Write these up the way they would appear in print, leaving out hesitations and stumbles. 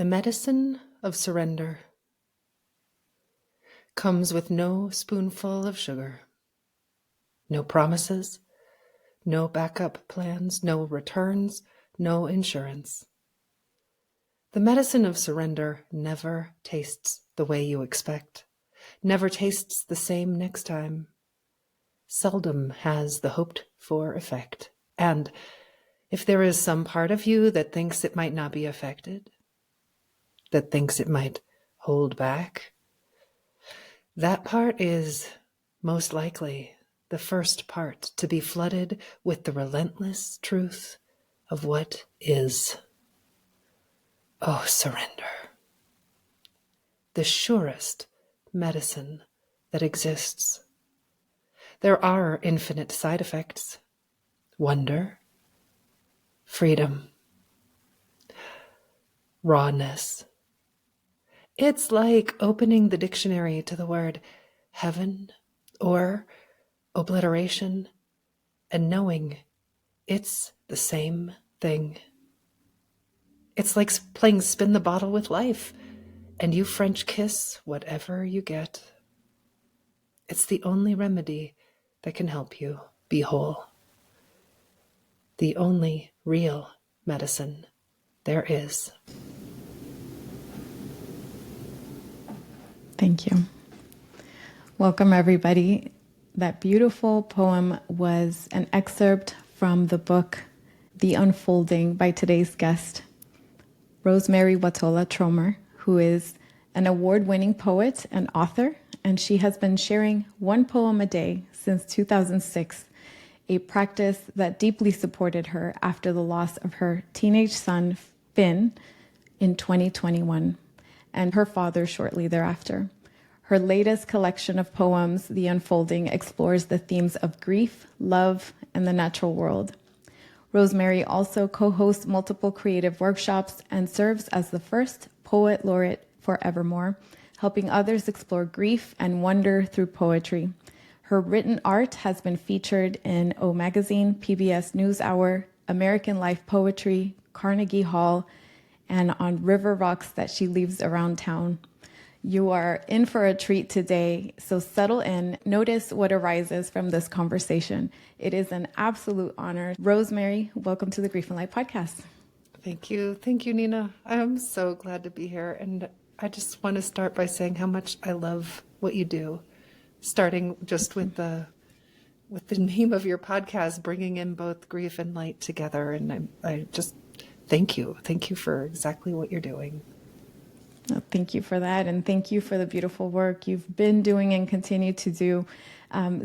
medicine of surrender comes with no spoonful of sugar, no promises, no backup plans, no returns, no insurance. The medicine of surrender never tastes the way you expect, never tastes the same next time, seldom has the hoped-for effect. And if there is some part of you that thinks it might not be affected, that thinks it might hold back, that part is most likely the first part to be flooded with the relentless truth of what is. Oh, surrender. The surest medicine that exists. There are infinite side effects. Wonder, freedom, rawness. It's like opening the dictionary to the word heaven or obliteration and knowing it's the same thing. It's like playing spin the bottle with life, and you French kiss whatever you get. It's the only remedy that can help you be whole. The only real medicine there is. Thank you. Welcome, everybody. That beautiful poem was an excerpt from the book The Unfolding by today's guest, Rosemerry Wahtola Trommer, who is an award-winning poet and author, and she has been sharing one poem a day since 2006, a practice that deeply supported her after the loss of her teenage son, Finn, in 2021, and her father shortly thereafter. Her latest collection of poems, The Unfolding, explores the themes of grief, love, and the natural world. Rosemerry also co-hosts multiple creative workshops and serves as the first poet laureate for Evermore, helping others explore grief and wonder through poetry. Her written art has been featured in O Magazine, PBS NewsHour, American Life Poetry, Carnegie Hall, and on river rocks that she leaves around town. You are in for a treat today, so settle in. Notice what arises from this conversation. It is an absolute honor. Rosemerry, welcome to the Grief and Light podcast. Thank you. Thank you, Nina. I'm so glad to be here. And I just want to start by saying how much I love what you do, starting just with the name of your podcast, bringing in both grief and light together. And I just thank you. Thank you for exactly what you're doing. Thank you for that, and thank you for the beautiful work you've been doing and continue to do.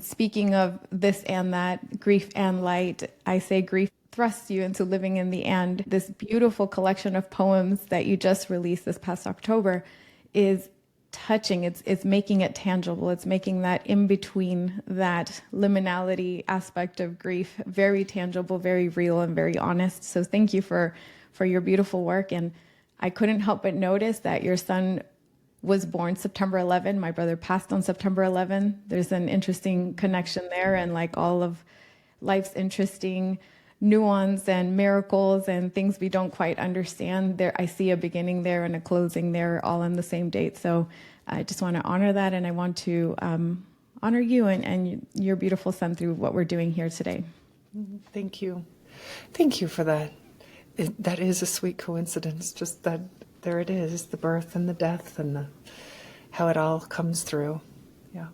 Speaking of this and that, grief and light, I say grief thrusts you into living in the and. This beautiful collection of poems that you just released this past October is touching. It's making it tangible. It's making that in between, that liminality aspect of grief very tangible, very real, and very honest. So thank you for your beautiful work. And I couldn't help but notice that your son was born September 11. My brother passed on September 11. There's an interesting connection there, and like all of life's interesting nuance and miracles and things we don't quite understand, there I see a beginning there and a closing there, all on the same date. So I just want to honor that, and I want to honor you and your beautiful son through what we're doing here today. Thank you. Thank you for that. That is a sweet coincidence, just that there it is, the birth and the death and how it all comes through. Yeah.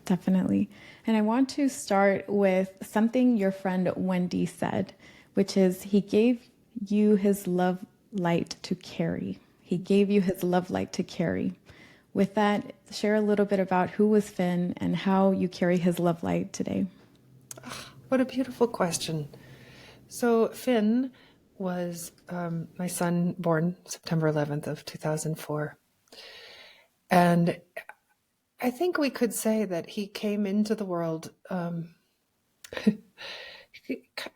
Definitely. And I want to start with something your friend Wendy said, which is he gave you his love light to carry. He gave you his love light to carry. With that, share a little bit about who was Finn and how you carry his love light today. What a beautiful question. So Finn was my son, born September 11th of 2004. And I think we could say that he came into the world,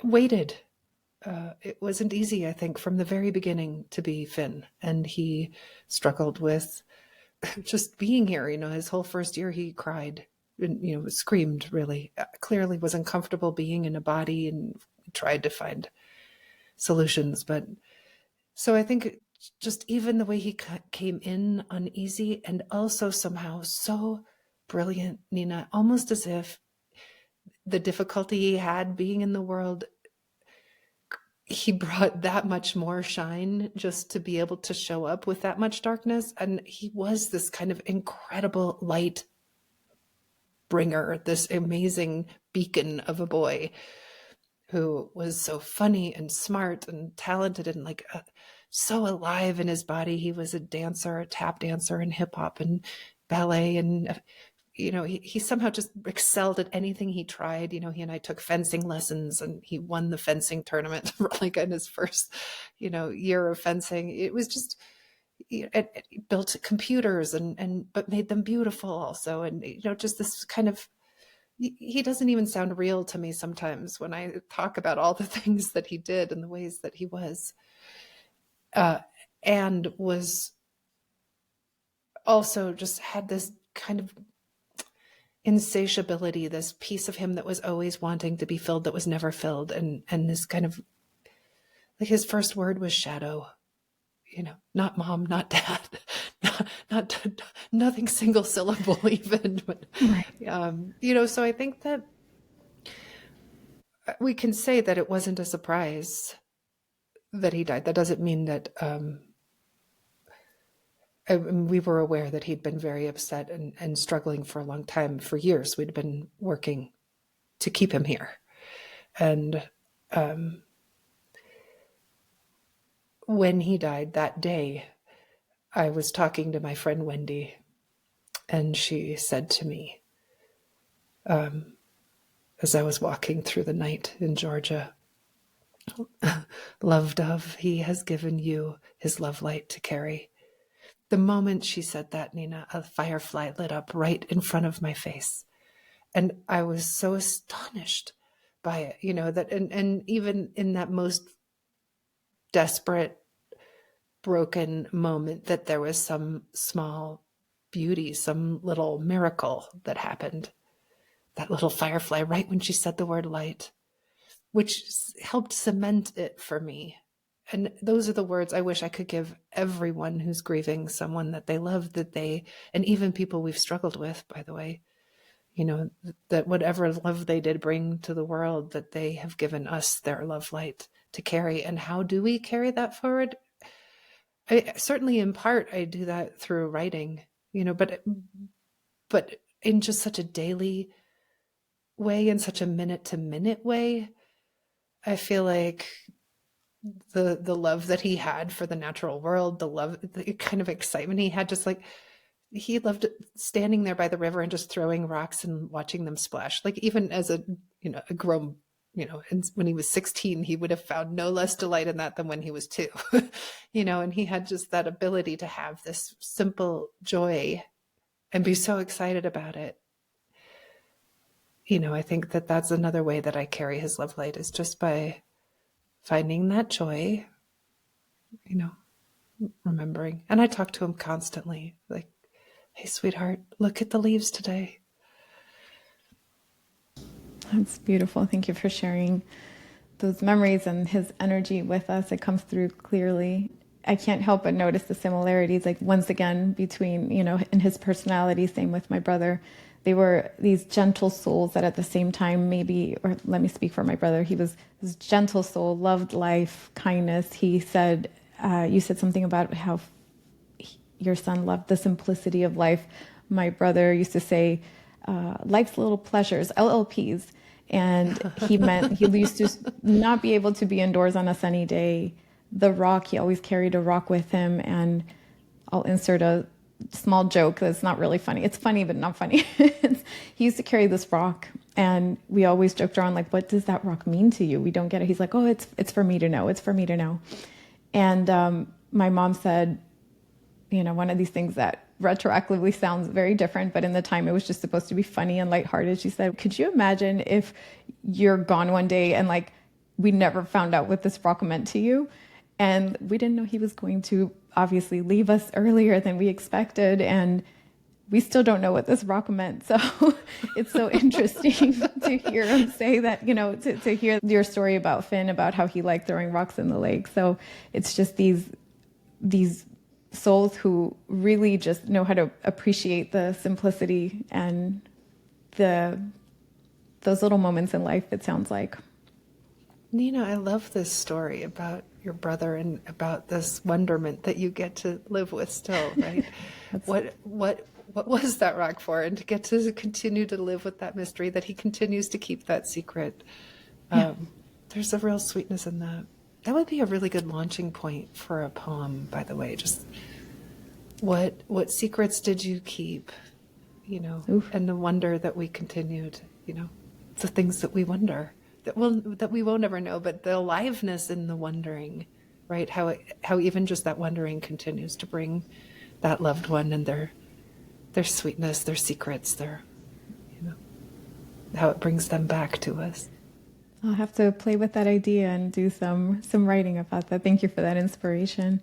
waited. It wasn't easy, I think, from the very beginning to be Finn. And he struggled with just being here. His whole first year he cried, and, screamed really, clearly was uncomfortable being in a body and tried to find solutions. But so I think just even the way he came in uneasy and also somehow so brilliant, Nina, almost as if the difficulty he had being in the world, he brought that much more shine just to be able to show up with that much darkness. And he was this kind of incredible light bringer, this amazing beacon of a boy who was so funny and smart and talented and like so alive in his body. He was a dancer, a tap dancer in hip hop and ballet. And, you know, he somehow just excelled at anything he tried. You know, he and I took fencing lessons and he won the fencing tournament like in his first, you know, year of fencing. It was just, it built computers but made them beautiful also. And, you know, just this kind of, he doesn't even sound real to me sometimes when I talk about all the things that he did and the ways that he was, and was also just had this kind of insatiability, this piece of him that was always wanting to be filled, that was never filled. And this kind of, like, his first word was shadow, you know, not mom, not dad, not nothing single syllable even, but, Right. you know, so I think that we can say that it wasn't a surprise that he died. That doesn't mean that, we were aware that he'd been very upset and struggling for a long time. For years, we'd been working to keep him here. And when he died that day, I was talking to my friend Wendy, and she said to me, as I was walking through the night in Georgia, "Love dove, he has given you his love light to carry." The moment she said that, Nina, a firefly lit up right in front of my face. And I was so astonished by it, you know, that, and even in that most desperate, broken moment, that there was some small beauty, some little miracle that happened. That little firefly right when she said the word light, which helped cement it for me. And those are the words I wish I could give everyone who's grieving someone that they love, and even people we've struggled with, by the way, you know, that whatever love they did bring to the world, that they have given us their love light to carry. And how do we carry that forward? Certainly in part, I do that through writing, you know, but in just such a daily way, in such a minute to minute way, I feel like the love that he had for the natural world, the kind of excitement he had, just like he loved standing there by the river and just throwing rocks and watching them splash. Like even as a grown, you know, and when he was 16, he would have found no less delight in that than when he was 2, you know, and he had just that ability to have this simple joy and be so excited about it. You know, I think that that's another way that I carry his love light, is just by finding that joy, you know, remembering. And I talk to him constantly, like, "Hey, sweetheart, look at the leaves today." That's beautiful. Thank you for sharing those memories and his energy with us. It comes through clearly. I can't help but notice the similarities, like once again, between, you know, in his personality, same with my brother. They were these gentle souls that at the same time, maybe, or let me speak for my brother, he was this gentle soul, loved life, kindness. He said, you said something about how your son loved the simplicity of life. My brother used to say, life's little pleasures, LLPs. And he meant he used to not be able to be indoors on a sunny day. The rock, he always carried a rock with him. And I'll insert a small joke that's not really funny. It's funny, but not funny. He used to carry this rock, and we always joked around, like, "What does that rock mean to you? We don't get it." He's like, "Oh, it's for me to know. It's for me to know." And my mom said, you know, one of these things that retroactively sounds very different, but in the time it was just supposed to be funny and lighthearted. She said, "Could you imagine if you're gone one day and like we never found out what this rock meant to you?" And we didn't know he was going to obviously leave us earlier than we expected, and we still don't know what this rock meant. So it's so interesting to hear him say that, you know, to hear your story about Finn, about how he liked throwing rocks in the lake. So it's just these these souls who really just know how to appreciate the simplicity and those little moments in life, it sounds like. Nina, I love this story about your brother and about this wonderment that you get to live with still, right? What was that rock for? And to get to continue to live with that mystery, that he continues to keep that secret. Yeah. There's a real sweetness in that. That would be a really good launching point for a poem, by the way. Just what secrets did you keep, Oof. and the wonder that we continued, the things that we wonder that we won't ever know, but the aliveness in the wondering, right? How even just that wondering continues to bring that loved one and their sweetness, their secrets, how it brings them back to us. I'll have to play with that idea and do some writing about that. Thank you for that inspiration.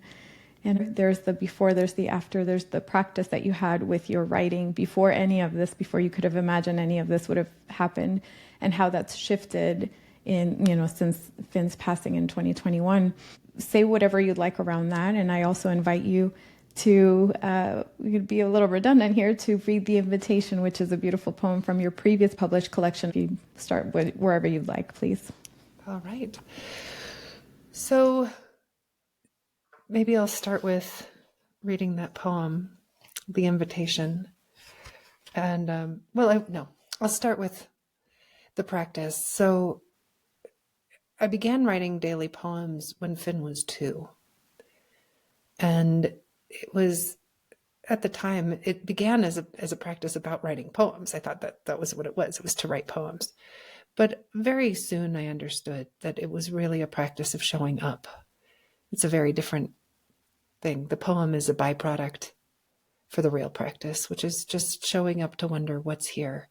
And there's the before, there's the after, there's the practice that you had with your writing before any of this, before you could have imagined any of this would have happened, and how that's shifted since Finn's passing in 2021. Say whatever you'd like around that. And I also invite you to, we could be a little redundant here, to read The Invitation, which is a beautiful poem from your previous published collection. If you start wherever you'd like, please. All right. So maybe I'll start with reading that poem, The Invitation. And, I'll start with the practice. So I began writing daily poems when Finn was 2. And it was, at the time, it began as a practice about writing poems. I thought that was what it was. It was to write poems. But very soon I understood that it was really a practice of showing up. It's a very different thing. The poem is a byproduct for the real practice, which is just showing up to wonder what's here.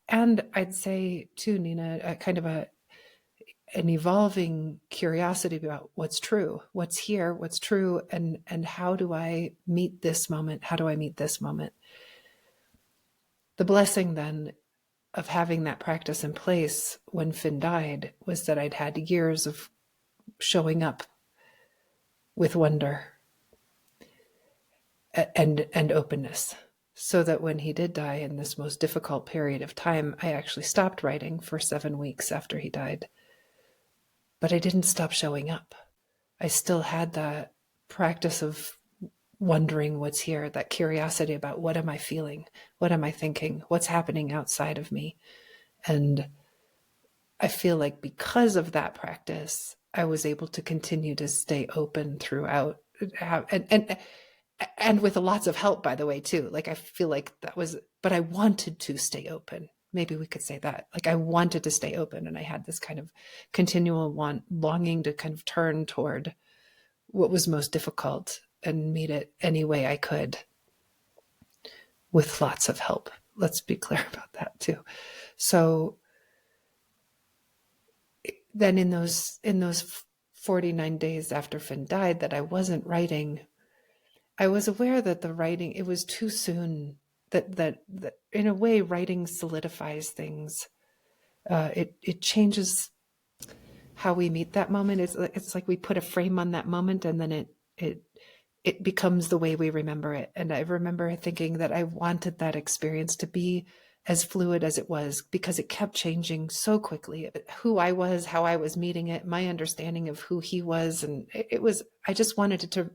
And I'd say too, Nina, an evolving curiosity about what's true, what's here, what's true, and how do I meet this moment? How do I meet this moment? The blessing then of having that practice in place when Finn died was that I'd had years of showing up with wonder and openness, so that when he did die in this most difficult period of time, I actually stopped writing for 7 weeks after he died. But I didn't stop showing up. I still had that practice of wondering what's here, that curiosity about what am I feeling? What am I thinking? What's happening outside of me? And I feel like because of that practice, I was able to continue to stay open throughout, and with lots of help, by the way, too. Like, I feel like but I wanted to stay open. Maybe we could say that. Like, I wanted to stay open, and I had this kind of continual longing to kind of turn toward what was most difficult and meet it any way I could, with lots of help. Let's be clear about that too. So then in those 49 days after Finn died that I wasn't writing, I was aware that the writing, it was too soon, that in a way writing solidifies things. It changes how we meet that moment. It's like we put a frame on that moment, and then it becomes the way we remember it. And I remember thinking that I wanted that experience to be as fluid as it was, because it kept changing so quickly. Who I was, how I was meeting it, my understanding of who he was. And I just wanted it to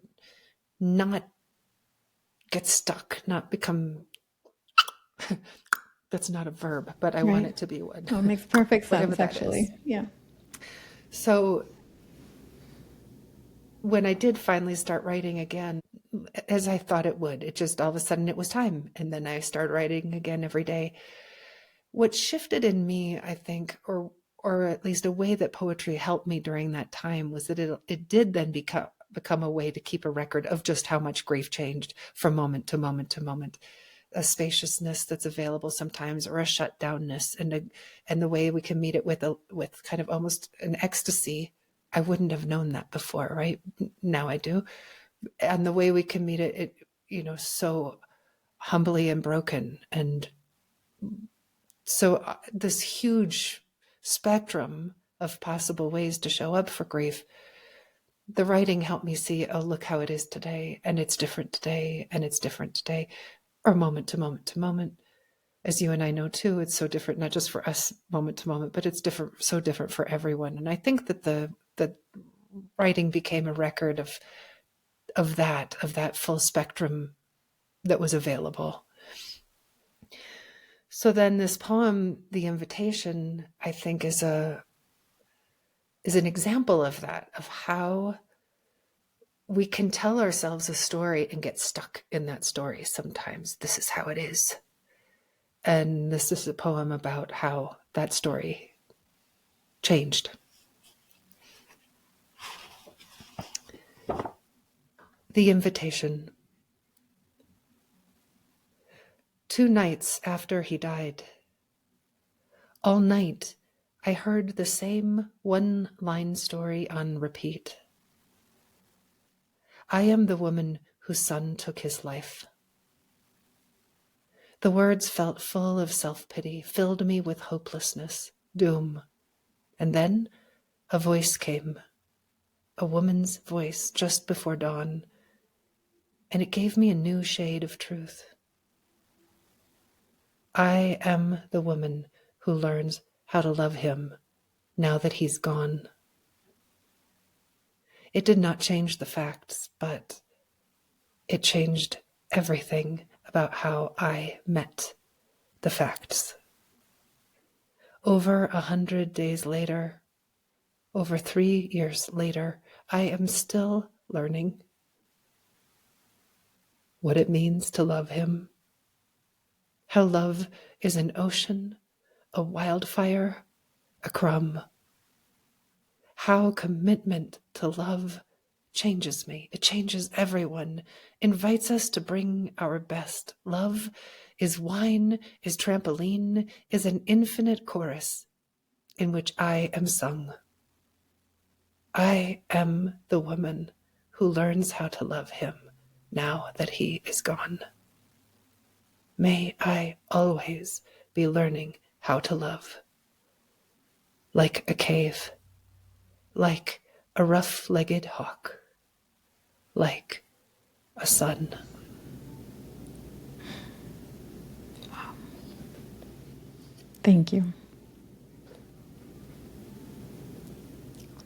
not get stuck, not become, that's not a verb, but I want it to be one. Oh, it makes perfect sense, actually. Is. Yeah. So when I did finally start writing again, as I thought it would, it just all of a sudden it was time. And then I started writing again every day. What shifted in me, I think, or at least a way that poetry helped me during that time, was that it did then become a way to keep a record of just how much grief changed from moment to moment to moment. A spaciousness that's available sometimes, or a shutdownness, and the way we can meet it with kind of almost an ecstasy. I wouldn't have known that before, right? Now I do. And the way we can meet it, so humbly and broken. And so this huge spectrum of possible ways to show up for grief the writing helped me see, oh, look how it is today, and it's different today, and it's different today, or moment to moment to moment. As you and I know too, it's so different, not just for us moment to moment, but it's different, so different for everyone. And I think that the writing became a record of that full spectrum that was available. So then this poem, The Invitation, I think is an example of that, of how we can tell ourselves a story and get stuck in that story sometimes. This is how it is. And this is a poem about how that story changed. The Invitation. 2 nights after he died, all night I heard the same one-line story on repeat. I am the woman whose son took his life. The words felt full of self-pity, filled me with hopelessness, doom. And then a voice came, a woman's voice just before dawn, and it gave me a new shade of truth. I am the woman who learns how to love him now that he's gone. It did not change the facts, but it changed everything about how I met the facts. Over 100 days later, over 3 years later, I am still learning what it means to love him. How love is an ocean, a wildfire, a crumb. How commitment to love changes me. It changes everyone, invites us to bring our best. Love is wine, is trampoline, is an infinite chorus in which I am sung. I am the woman who learns how to love him now that he is gone. May I always be learning how to love. Like a cave, like a rough-legged hawk, like a sun. Wow. Thank you.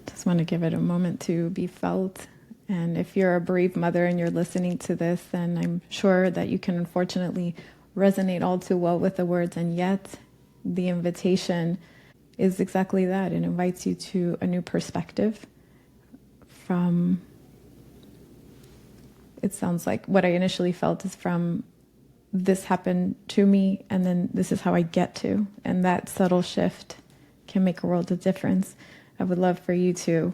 Just want to give it a moment to be felt. And if you're a bereaved mother and you're listening to this, then I'm sure that you can unfortunately resonate all too well with the words. And yet the invitation is exactly that. It invites you to a new perspective from, it sounds like what I initially felt is from this happened to me and then this is how I get to. And that subtle shift can make a world of difference. I would love for you to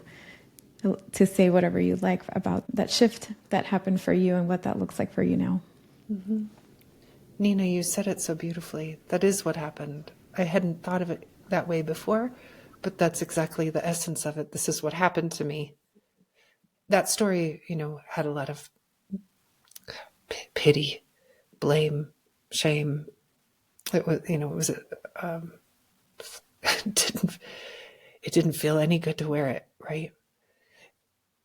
say whatever you like about that shift that happened for you and what that looks like for you now. Mm-hmm. Nina, you said it so beautifully. That is what happened. I hadn't thought of it that way before, but that's exactly the essence of it. This is what happened to me. That story, had a lot of pity, blame, shame. It was, it didn't feel any good to wear it, right?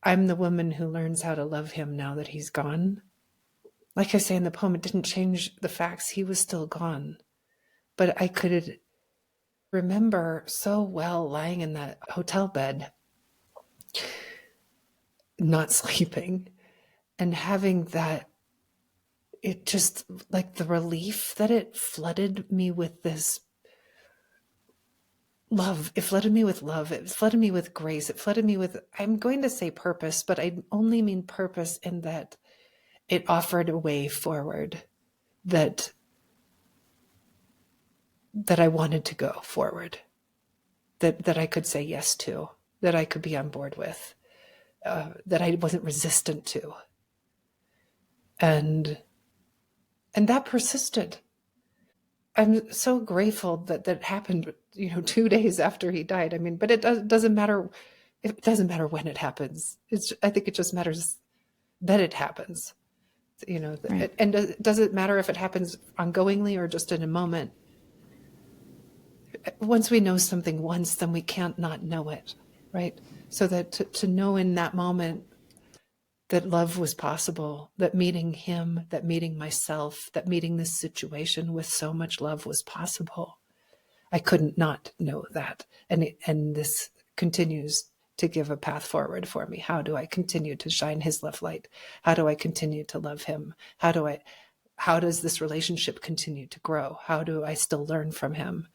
I'm the woman who learns how to love him now that he's gone. Like I say in the poem, it didn't change the facts. He was still gone. But I could remember so well lying in that hotel bed, not sleeping, and having that, it just, like the relief that it flooded me with this love. It flooded me with love. It flooded me with grace. It flooded me with, I'm going to say purpose, but I only mean purpose in that it offered a way forward that I wanted to go forward, that I could say yes to, that I could be on board with, that I wasn't resistant to. And that persisted. I'm so grateful that happened, 2 days after he died. I mean, but it doesn't matter. It doesn't matter when it happens. I think it just matters that it happens, Right. and does it matter if it happens ongoingly or just in a moment? Once we know something once, then we can't not know it, right? So that to know in that moment that love was possible, that meeting him, that meeting myself, that meeting this situation with so much love was possible. I couldn't not know that. And this continues to give a path forward for me. How do I continue to shine his love light? How do I continue to love him? How does this relationship continue to grow? How do I still learn from him?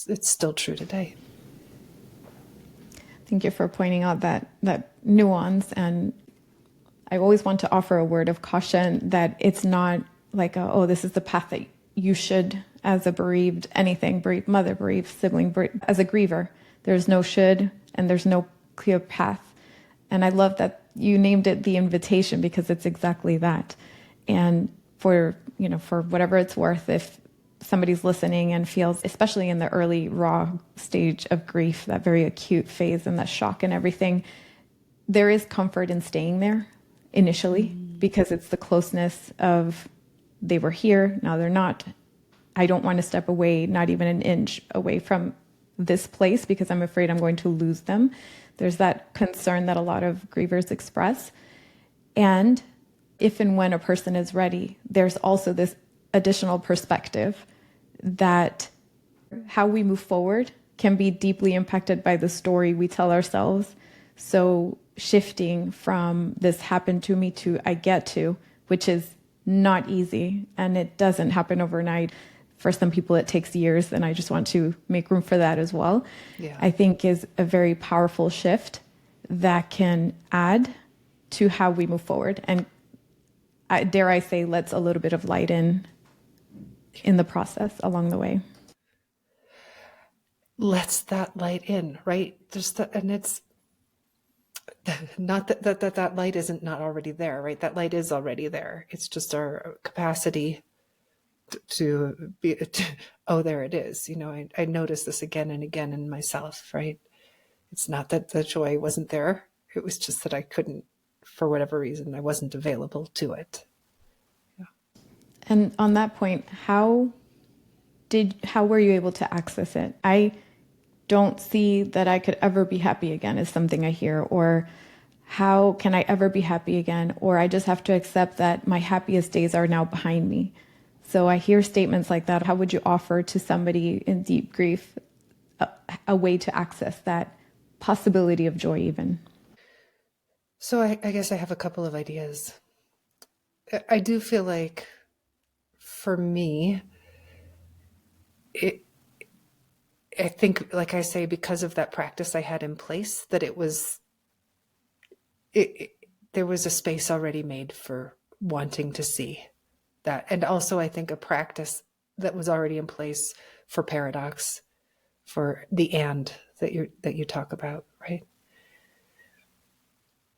It's still true today. Thank you for pointing out that nuance. And I always want to offer a word of caution that it's not like, this is the path that you should, as a bereaved mother, bereaved sibling, as a griever. There's no should, and there's no clear path. And I love that you named it the invitation, because it's exactly that. And for whatever it's worth, if somebody's listening and feels, especially in the early raw stage of grief, that very acute phase and that shock and everything, there is comfort in staying there initially, because it's the closeness of, they were here, now they're not. I don't want to step away, not even an inch away from this place, because I'm afraid I'm going to lose them. There's that concern that a lot of grievers express. And if and when a person is ready, there's also this additional perspective that how we move forward can be deeply impacted by the story we tell ourselves. So shifting from this happened to me to I get to, which is not easy, and it doesn't happen overnight. For some people, it takes years, and I just want to make room for that as well. Yeah. I think is a very powerful shift that can add to how we move forward. And dare I say, lets a little bit of light in the process along the way. Lets that light in, right? And it's not that light isn't not already there, right? That light is already there. It's just our capacity to be, there it is. I notice this again and again in myself, right? It's not that the joy wasn't there. It was just that I couldn't, for whatever reason, I wasn't available to it. Yeah. And on that point, how were you able to access it? I don't see that I could ever be happy again is something I hear, or how can I ever be happy again? Or I just have to accept that my happiest days are now behind me. So I hear statements like that. How would you offer to somebody in deep grief a way to access that possibility of joy even? So I guess I have a couple of ideas. I do feel like for me, I think, like I say, because of that practice I had in place, that there was a space already made for wanting to see that. And also, I think a practice that was already in place for paradox, for the and that you talk about, right?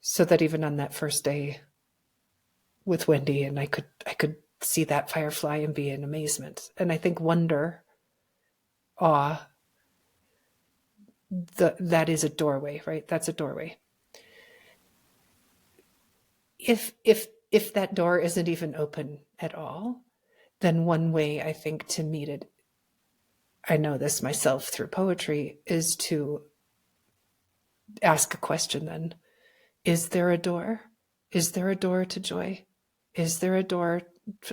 So that even on that first day with Wendy, and I could see that firefly and be in amazement. And I think wonder, awe, that is a doorway, right? That's a doorway. If that door isn't even open at all, then one way I think to meet it, I know this myself through poetry, is to ask a question then. Is there a door? Is there a door to joy? Is there a door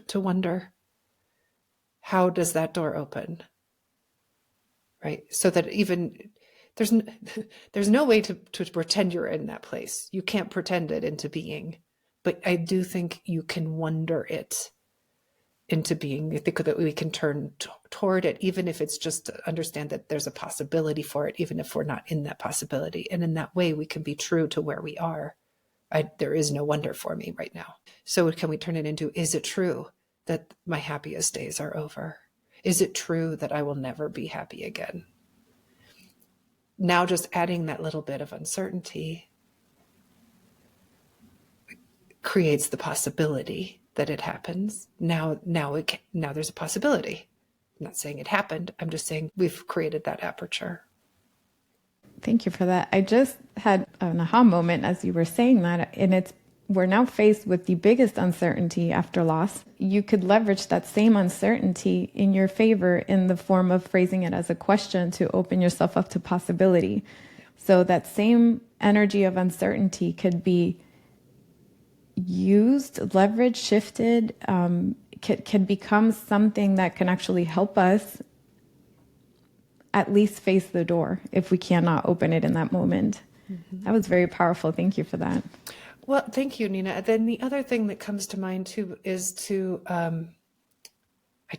to wonder? How does that door open? Right? So that even there's no way to pretend you're in that place. You can't pretend it into being. But I do think you can wonder it into being. I think that we can turn toward it, even if it's just to understand that there's a possibility for it, even if we're not in that possibility. And in that way, we can be true to where we are. There is no wonder for me right now. So can we turn it into, is it true that my happiest days are over? Is it true that I will never be happy again? Now just adding that little bit of uncertainty creates the possibility that it happens. Now there's a possibility. I'm not saying it happened. I'm just saying we've created that aperture. Thank you for that. I just had an aha moment as you were saying that, and it's we're now faced with the biggest uncertainty after loss. You could leverage that same uncertainty in your favor in the form of phrasing it as a question to open yourself up to possibility. So that same energy of uncertainty could be used, leveraged, shifted, can become something that can actually help us at least face the door if we cannot open it in that moment. Mm-hmm. That was very powerful. Thank you for that. Well, thank you, Nina. Then the other thing that comes to mind too is I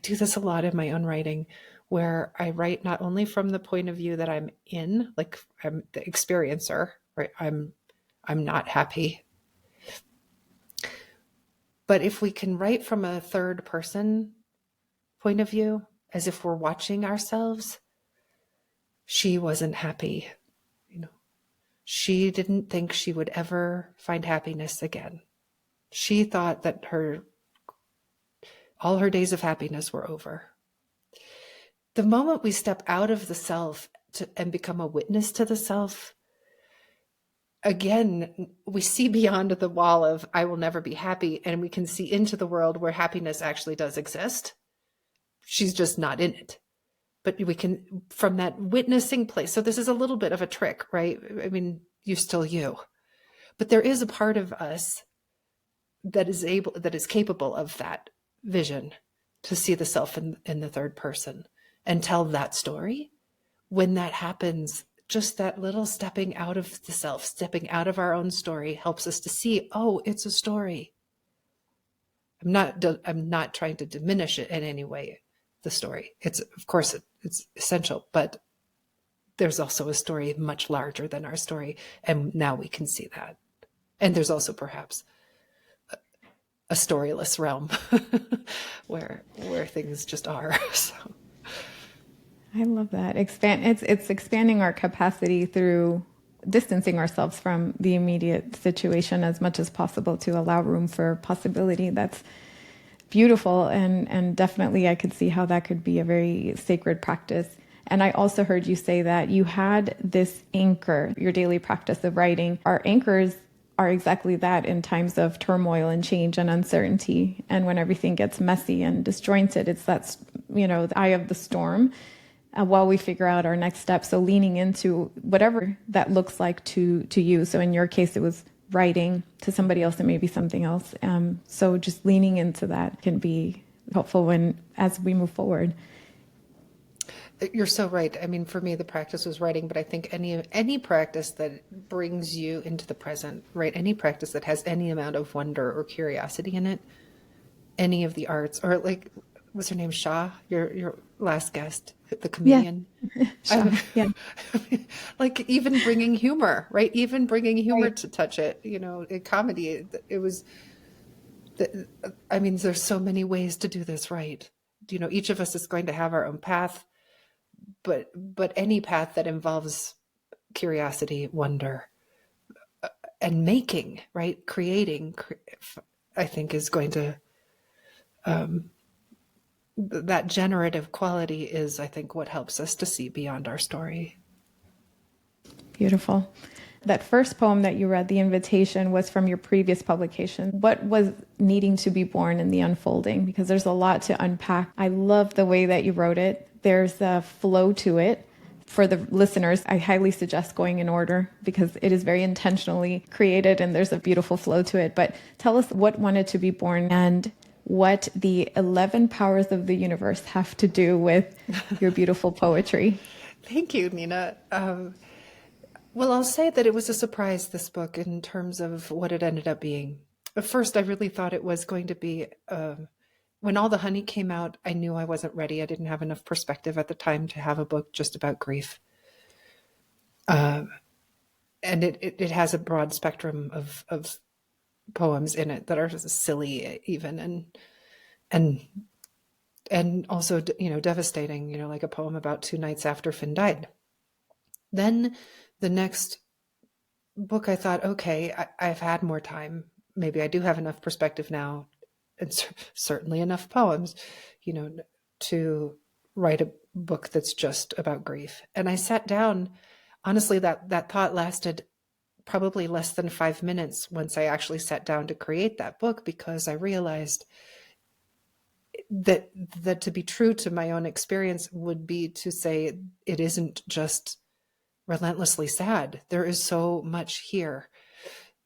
do this a lot in my own writing, where I write not only from the point of view that I'm in, like I'm the experiencer, right? I'm not happy. But if we can write from a third person point of view, as if we're watching ourselves, she wasn't happy. She didn't think she would ever find happiness again. She thought that all her days of happiness were over. The moment we step out of the self and become a witness to the self, again, we see beyond the wall of I will never be happy, and we can see into the world where happiness actually does exist. She's just not in it. But we can, from that witnessing place. So this is a little bit of a trick, right? I mean, you're still you, but there is a part of us that is capable of that vision to see the self in the third person and tell that story. When that happens, just that little stepping out of the self, stepping out of our own story helps us to see, oh, it's a story. I'm not trying to diminish it in any way, the story. It's, of course, it's essential, but there's also a story much larger than our story. And now we can see that. And there's also perhaps a storyless realm where things just are. So. I love that. It's expanding our capacity through distancing ourselves from the immediate situation as much as possible to allow room for possibility. That's beautiful. And definitely I could see how that could be a very sacred practice. And I also heard you say that you had this anchor, your daily practice of writing. Our anchors are exactly that in times of turmoil and change and uncertainty. And when everything gets messy and disjointed, it's that, the eye of the storm while we figure out our next step. So leaning into whatever that looks like to you. So in your case, it was writing. To somebody else, it may be something else. So just leaning into that can be helpful as we move forward. You're so right. I mean, for me, the practice was writing, but I think any practice that brings you into the present, right? Any practice that has any amount of wonder or curiosity in it, any of the arts, or like, what's her name? Shah, your last guest, the comedian. Yeah. Shah, yeah. Like even bringing humor, right? Even bringing humor right. To touch it, in comedy, it was, I mean, there's so many ways to do this right. Each of us is going to have our own path. But any path that involves curiosity, wonder, and making, right? Creating, I think is going to, that generative quality is, I think, what helps us to see beyond our story. Beautiful. That first poem that you read, The Invitation, was from your previous publication. What was needing to be born in the unfolding? Because there's a lot to unpack. I love the way that you wrote it. There's a flow to it. For the listeners, I highly suggest going in order because it is very intentionally created and there's a beautiful flow to it. But tell us what wanted to be born and what the 11 powers of the universe have to do with your beautiful poetry. Thank you, Nina. Well, I'll say that it was a surprise, this book, in terms of what it ended up being. At first, I really thought it was going to be, when All the Honey came out, I knew I wasn't ready. I didn't have enough perspective at the time to have a book just about grief. And it has a broad spectrum of poems in it that are silly even, and also, devastating, like a poem about 2 nights after Finn died. Then the next book, I thought, okay, I've had more time. Maybe I do have enough perspective now, and certainly enough poems, to write a book that's just about grief. And I sat down. Honestly, that thought lasted probably less than 5 minutes once I actually sat down to create that book, because I realized that to be true to my own experience would be to say it isn't just relentlessly sad. There is so much here.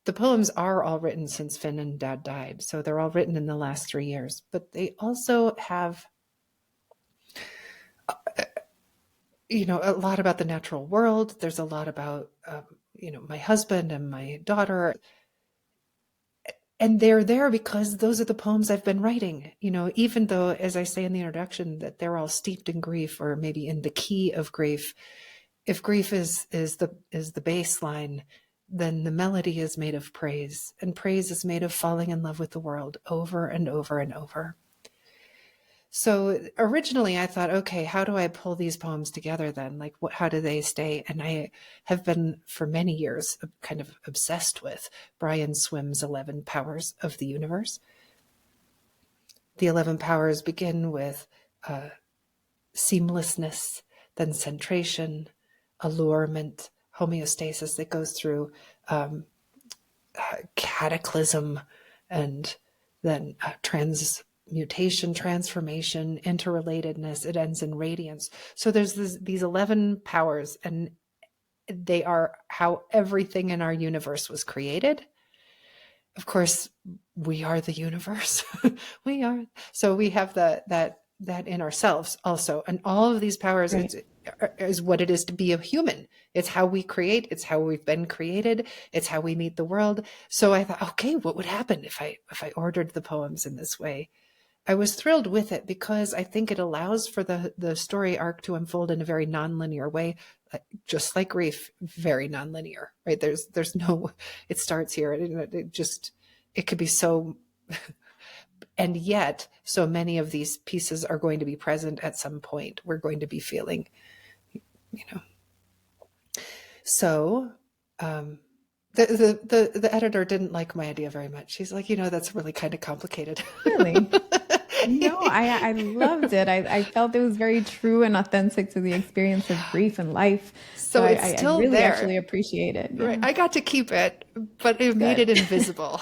The poems are all written since Finn and Dad died, so they're all written in the last 3 years, but they also have a lot about the natural world. There's a lot about my husband and my daughter. And they're there because those are the poems I've been writing, even though, as I say in the introduction, that they're all steeped in grief, or maybe in the key of grief. If grief is the baseline, then the melody is made of praise, and praise is made of falling in love with the world over and over and over. So originally I thought, okay, how do I pull these poems together then? Like, how do they stay? And I have been for many years kind of obsessed with Brian Swimm's 11 Powers of the Universe. The 11 powers begin with seamlessness, then centration, allurement, homeostasis that goes through cataclysm, and then transmutation, transformation, interrelatedness. It ends in radiance. So there's these 11 powers, and they are how everything in our universe was created. Of course, we are the universe. We are. So we have that in ourselves also. And all of these powers is what it is to be a human. It's how we create. It's how we've been created. It's how we meet the world. So I thought, okay, what would happen if I ordered the poems in this way? I was thrilled with it because I think it allows for the story arc to unfold in a very nonlinear way, just like grief, very nonlinear, right? There's no, it starts here. It could be so, and yet so many of these pieces are going to be present at some point. We're going to be feeling, So, the editor didn't like my idea very much. She's like, that's really kind of complicated. Really? No, I loved it. I felt it was very true and authentic to the experience of grief and life. So it's still I really there. actually appreciate it. Yeah. Right. I got to keep it, but it made it invisible.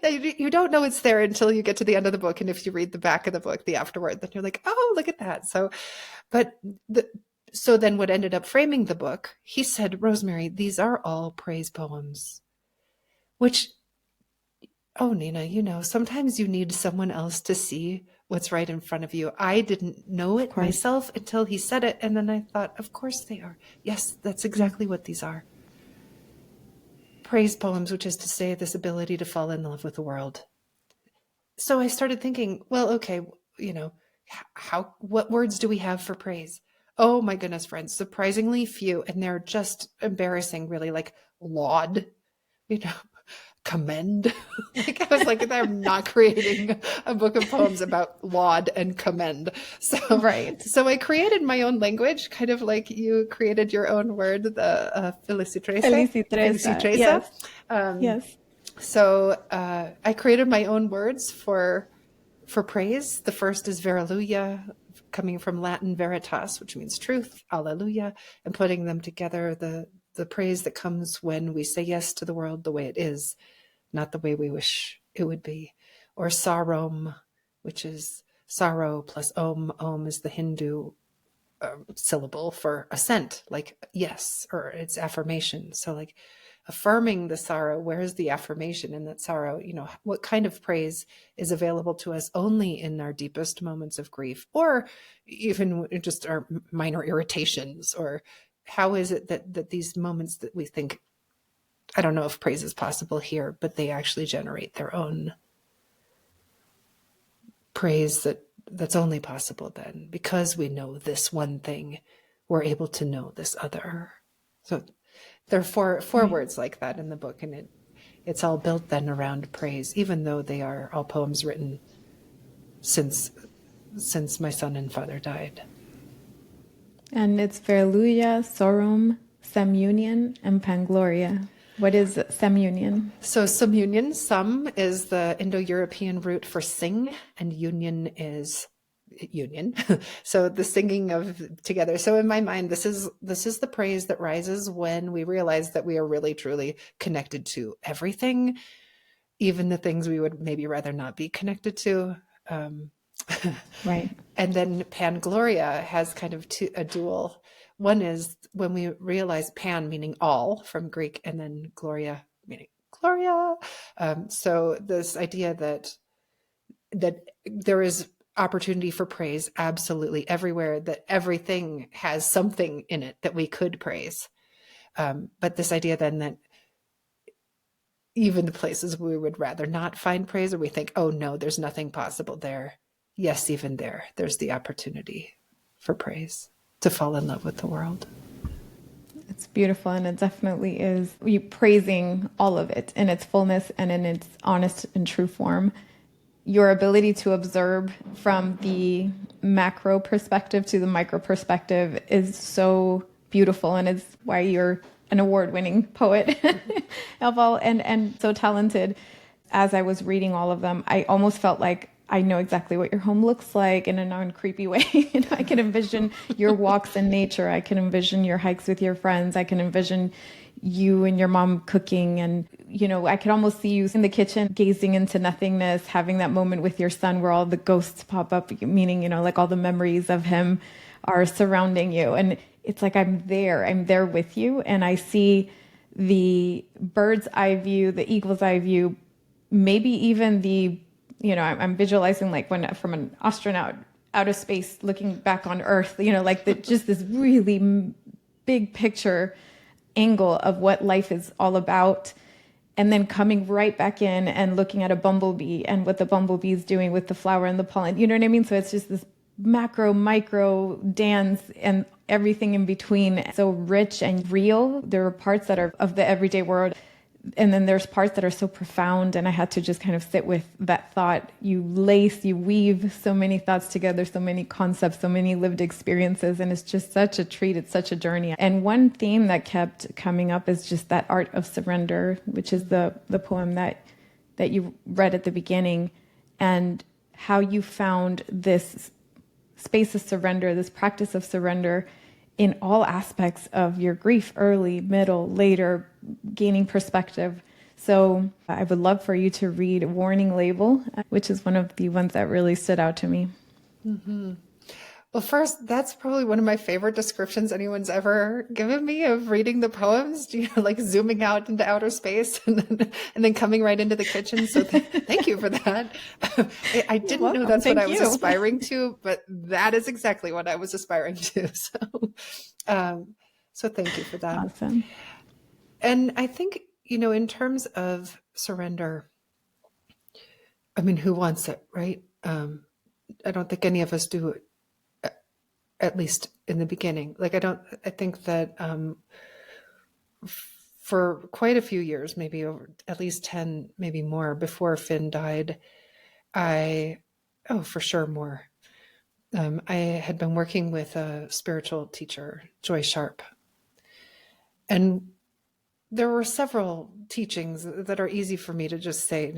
You don't know it's there until you get to the end of the book. And if you read the back of the book, the afterword, then you're like, oh, look at that. So then what ended up framing the book, he said, Rosemerry, these are all praise poems, which, oh, Nina, sometimes you need someone else to see what's right in front of you. I didn't know it myself until he said it. And then I thought, of course they are. Yes, that's exactly what these are. Praise poems, which is to say this ability to fall in love with the world. So I started thinking, well, okay, what words do we have for praise? Oh my goodness, friends, surprisingly few. And they're just embarrassing, really, like laud, commend. I was like, I'm not creating a book of poems about laud and commend. So I created my own language, kind of like you created your own word, the Felicitreza. Yes. Yes. So I created my own words for praise. The first is Verulia, coming from Latin veritas, which means truth, alleluia, and putting them together, the praise that comes when we say yes to the world the way it is, not the way we wish it would be. Or sarom, which is sorrow plus om. Om is the Hindu syllable for assent, like yes, or it's affirmation. So like affirming the sorrow, where's the affirmation in that sorrow? What kind of praise is available to us only in our deepest moments of grief, or even just our minor irritations? Or how is it that these moments that we think, I don't know if praise is possible here, but they actually generate their own praise that's only possible then, because we know this one thing, we're able to know this other. So there are four words like that in the book, and it's all built then around praise, even though they are all poems written since my son and father died. And it's Verulia, Sorum, Semunion, and Pangloria. What is Semunion? So Semunion, Sum is the Indo-European root for sing, and union is union. So the singing of together. So in my mind, this is the praise that rises when we realize that we are really truly connected to everything, even the things we would maybe rather not be connected to. Right. And then Pangloria has kind of a dual. One is when we realize Pan meaning all from Greek, and then Gloria meaning Gloria. So this idea that there is opportunity for praise absolutely everywhere, that everything has something in it that we could praise. But this idea then that even the places we would rather not find praise, or we think, oh no, there's nothing possible there. Yes, even there's the opportunity for praise, to fall in love with the world. It's beautiful, and it definitely is you praising all of it in its fullness and in its honest and true form. Your ability to observe from the macro perspective to the micro perspective is so beautiful, and it's why you're an award-winning poet, Elval, and so talented. As I was reading all of them, I almost felt like I know exactly what your home looks like in a non-creepy way. I can envision your walks in nature. I can envision your hikes with your friends. I can envision you and your mom cooking. And, I could almost see you in the kitchen gazing into nothingness, having that moment with your son where all the ghosts pop up, meaning, like all the memories of him are surrounding you. And it's like, I'm there with you. And I see the bird's eye view, the eagle's eye view, maybe even the I'm visualizing like when from an astronaut out of space looking back on Earth, like just this really big picture angle of what life is all about. And then coming right back in and looking at a bumblebee and what the bumblebee is doing with the flower and the pollen. You know what I mean? So it's just this macro, micro dance and everything in between. So rich and real. There are parts that are of the everyday world. And then there's parts that are so profound, and I had to just kind of sit with that thought. You weave so many thoughts together, so many concepts, so many lived experiences, and it's just such a treat. It's such a journey. And one theme that kept coming up is just that art of surrender, which is the poem that you read at the beginning, and how you found this space of surrender, this practice of surrender in all aspects of your grief, early, middle, later, gaining perspective. So I would love for you to read Warning Label, which is one of the ones that really stood out to me. Mm-hmm. Well, first, that's probably one of my favorite descriptions anyone's ever given me of reading the poems, like zooming out into outer space and then coming right into the kitchen. So thank you for that. I didn't know that's what I was aspiring to, but that is exactly what I was aspiring to. So thank you for that. Awesome. And I think, in terms of surrender, I mean, who wants it, right? I don't think any of us do it. At least in the beginning. I think that for quite a few years, maybe over at least 10, maybe more before Finn died, for sure more. I had been working with a spiritual teacher, Joy Sharp. And there were several teachings that are easy for me to just say,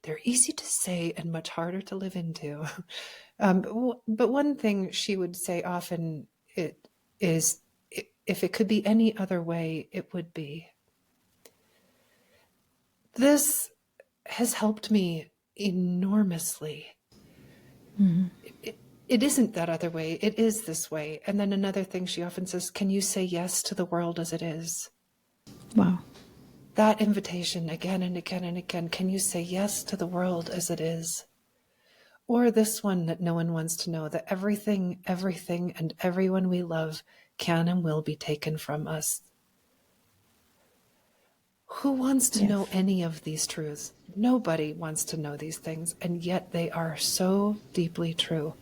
they're easy to say and much harder to live into. But one thing she would say often is, if it could be any other way, it would be. This has helped me enormously. Mm-hmm. It isn't that other way. It is this way. And then another thing she often says, can you say yes to the world as it is? Wow. That invitation again and again and again. Can you say yes to the world as it is? Or this one that no one wants to know, that everything, and everyone we love can and will be taken from us. Who wants to know any of these truths? Nobody wants to know these things, and yet they are so deeply true.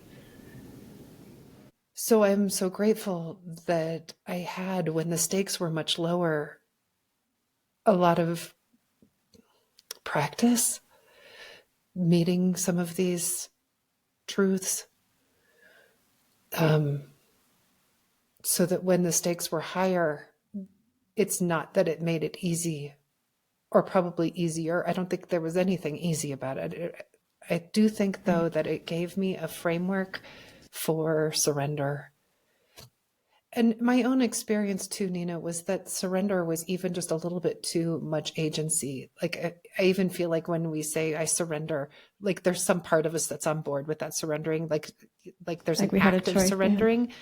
So I'm so grateful that I had, when the stakes were much lower, a lot of practice meeting some of these truths, so that when the stakes were higher, it's not that it made it easy, or probably easier. I don't think there was anything easy about it. I do think, though, that it gave me a framework for surrender. And my own experience too, Nina, was that surrender was even just a little bit too much agency. Like I even feel like when we say I surrender, like there's some part of us that's on board with that surrendering, like there's Like an we had a act of choice, surrendering.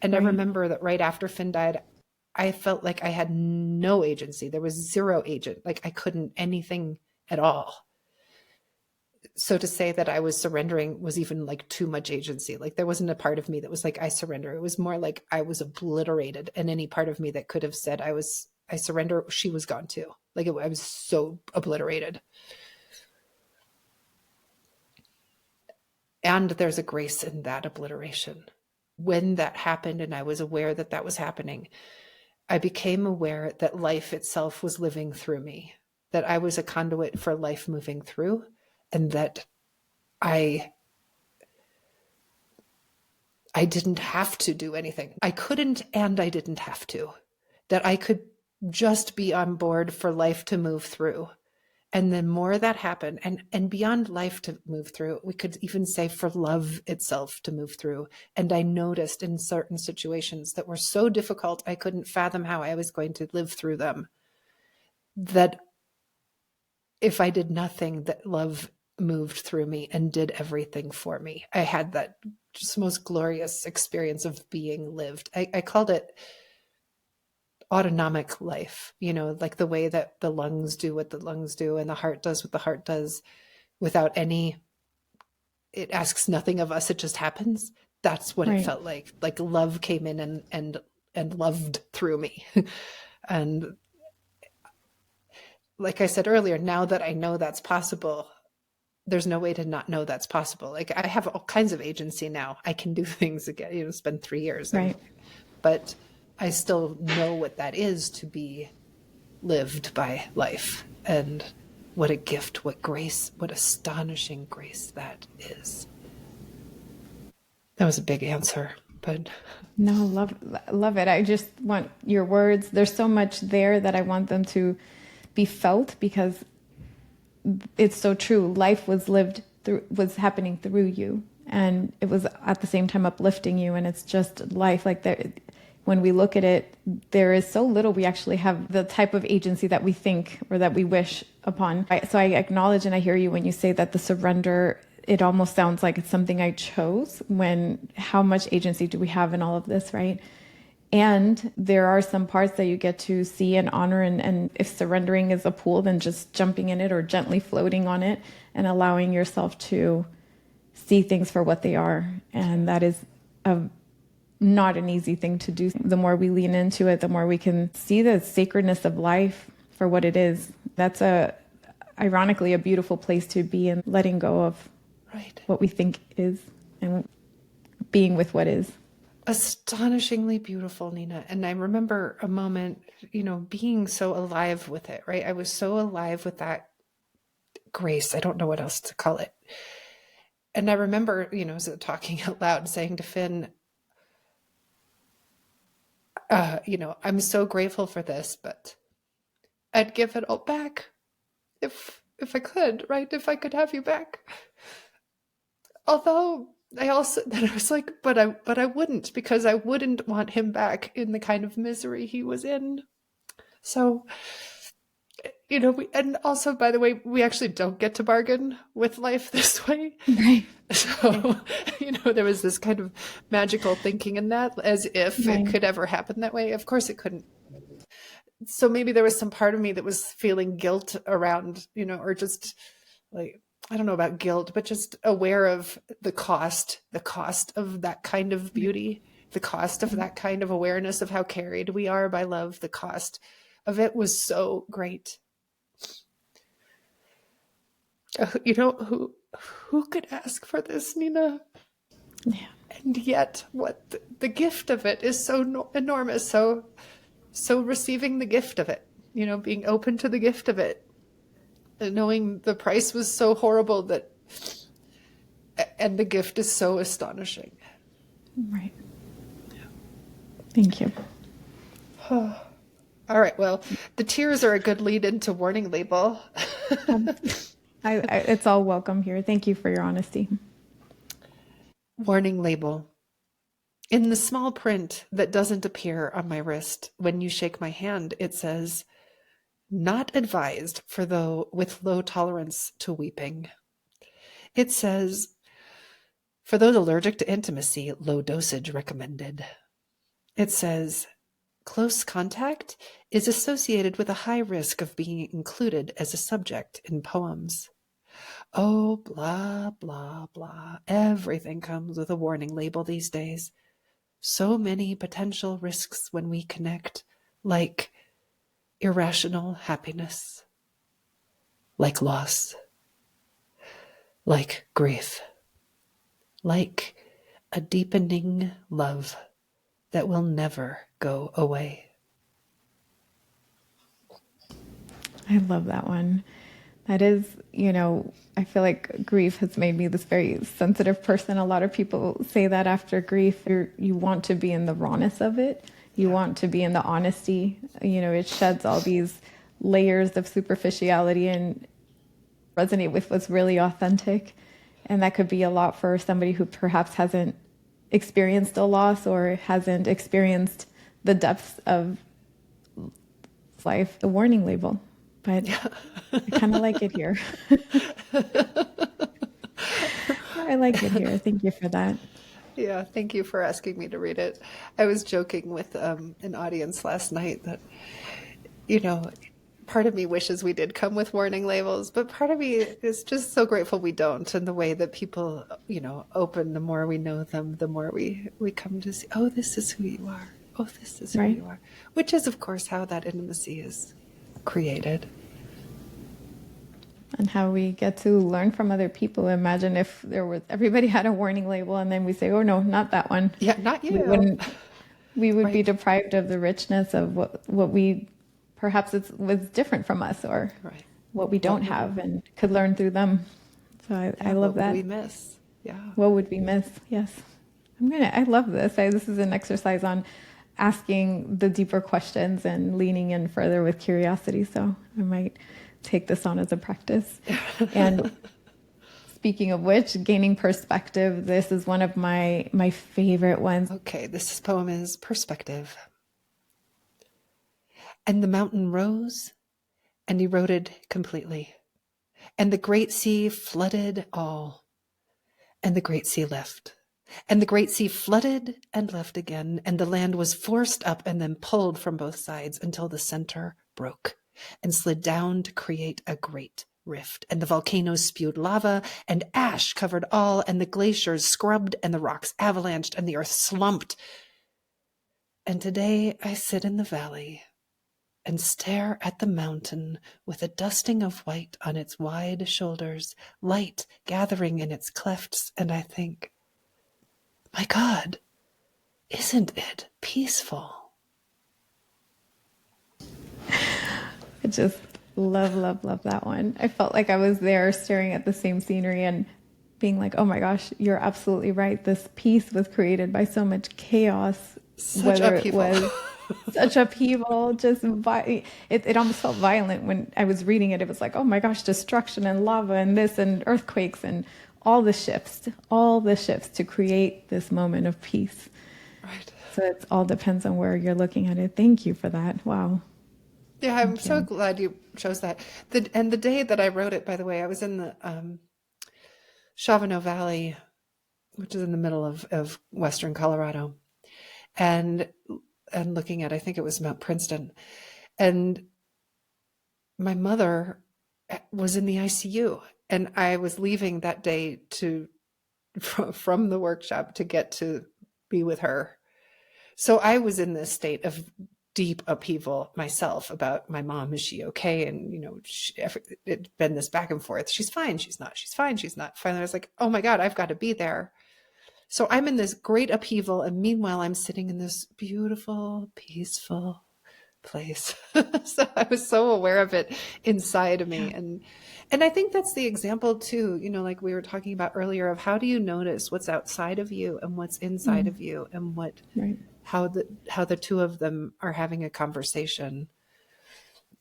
And I Right. remember that right after Finn died, I felt like I had no agency. There was zero agent. Like I couldn't anything at all. So to say that I was surrendering was even like too much agency. Like there wasn't a part of me that was like, I surrender. It was more like I was obliterated, and any part of me that could have said I surrender, she was gone too. Like I was so obliterated. And there's a grace in that obliteration. When that happened and I was aware that that was happening, I became aware that life itself was living through me, that I was a conduit for life moving through, and that I didn't have to do anything. I couldn't, and I didn't have to. That I could just be on board for life to move through. And the more that happened, and beyond life to move through, we could even say for love itself to move through. And I noticed in certain situations that were so difficult, I couldn't fathom how I was going to live through them, that if I did nothing, that love moved through me and did everything for me. I had that just most glorious experience of being lived. I called it autonomic life, like the way that the lungs do what the lungs do and the heart does what the heart does without any, it asks nothing of us. It just happens. That's what it felt like love came in and loved through me. And like I said earlier, now that I know that's possible, there's no way to not know that's possible. Like I have all kinds of agency now. I can do things again. It's been 3 years, but I still know what that is to be lived by life. And what a gift, what grace, what astonishing grace that is. That was a big answer, but No, love it. I just want your words. There's so much there that I want them to be felt, because it's so true. Life was happening through you, and it was at the same time uplifting you. And it's just life. Like when we look at it, there is so little we actually have the type of agency that we think or that we wish upon. So I acknowledge and I hear you when you say that the surrender, it almost sounds like it's something I chose, when how much agency do we have in all of this, right? And there are some parts that you get to see and honor. And if surrendering is a pool, then just jumping in it or gently floating on it and allowing yourself to see things for what they are. And that is not an easy thing to do. The more we lean into it, the more we can see the sacredness of life for what it is. That's ironically a beautiful place to be in, letting go of what we think is and being with what is. Astonishingly beautiful, Nina. And I remember a moment, being so alive with it, right? I was so alive with that grace. I don't know what else to call it. And I remember, talking out loud, saying to Finn, I'm so grateful for this, but I'd give it all back if I could, right? If I could have you back. Although I was like, but I wouldn't, because I wouldn't want him back in the kind of misery he was in. So, and also, by the way, we actually don't get to bargain with life this way. Right. So, there was this kind of magical thinking in that, as if it could ever happen that way. Of course it couldn't. So maybe there was some part of me that was feeling guilt around, or just like, I don't know about guilt, but just aware of the cost of that kind of beauty, the cost of that kind of awareness of how carried we are by love. The cost of it was so great. Who could ask for this, Nina? Yeah. And yet what the gift of it is so enormous. So receiving the gift of it, being open to the gift of it, knowing the price was so horrible and the gift is so astonishing. Right. Thank you. All right. Well, the tears are a good lead into warning label. It's all welcome here. Thank you for your honesty. Warning label. In the small print that doesn't appear on my wrist when you shake my hand, it says, "Not advised for those with low tolerance to weeping." It says, "For those allergic to intimacy, low dosage recommended." It says, "Close contact is associated with a high risk of being included as a subject in poems." Oh, blah, blah, blah. Everything comes with a warning label these days. So many potential risks when we connect, like irrational happiness, like loss, like grief, like a deepening love that will never go away. I love that one. That is, I feel like grief has made me this very sensitive person. A lot of people say that after grief, you want to be in the rawness of it. You want to be in the honesty. It sheds all these layers of superficiality and resonate with what's really authentic. And that could be a lot for somebody who perhaps hasn't experienced a loss or hasn't experienced the depths of life, a warning label. But I kind of like it here. I like it here. Thank you for that. Yeah, thank you for asking me to read it. I was joking with an audience last night that, part of me wishes we did come with warning labels, but part of me is just so grateful we don't. And the way that people, open, the more we know them, the more we come to see, oh, this is who you are. Oh, this is who Right. you are. Which is, of course, how that intimacy is created. And how we get to learn from other people. Imagine if everybody had a warning label and then we say, oh no, not that one. Yeah, not you. We would be Right. deprived of the richness of what we perhaps was different from us, or Right. what we don't have and could learn through them. So I love what that. would we miss? Yeah. What would we miss? Yes. I love this. This is an exercise on asking the deeper questions and leaning in further with curiosity. So I might take this on as a practice. And speaking of which, gaining perspective, this is one of my favorite ones. Okay, this poem is Perspective. And the mountain rose and eroded completely, and the great sea flooded all, and the great sea left, and the great sea flooded and left again, and the land was forced up and then pulled from both sides until the center broke and slid down to create a great rift, and the volcanoes spewed lava, and ash covered all, and the glaciers scrubbed, and the rocks avalanched, and the earth slumped. And today I sit in the valley and stare at the mountain with a dusting of white on its wide shoulders, light gathering in its clefts, and I think, my God, isn't it peaceful? I just love that one. I felt like I was there staring at the same scenery and being like, oh my gosh, you're absolutely right. This piece was created by so much chaos, Such upheaval. It was such upheaval, it almost felt violent when I was reading it. It was like, oh my gosh, destruction and lava and this and earthquakes and all the shifts to create this moment of peace. Right. So it all depends on where you're looking at it. Thank you for that. Wow. Yeah, I'm so glad you chose that. And the day that I wrote it, by the way, I was in the Chavano Valley, which is in the middle of western Colorado, and looking at, I think it was Mount Princeton, and my mother was in the ICU, and I was leaving that day from the workshop to get to be with her. So I was in this state of deep upheaval myself about my mom. Is she okay? And, it'd been this back and forth. She's fine. She's not. She's fine. She's not. Finally, I was like, oh my God, I've got to be there. So I'm in this great upheaval. And meanwhile, I'm sitting in this beautiful, peaceful place. So I was so aware of it inside of me. And I think that's the example too, like we were talking about earlier, of how do you notice what's outside of you and what's inside of you, and Right. how the two of them are having a conversation.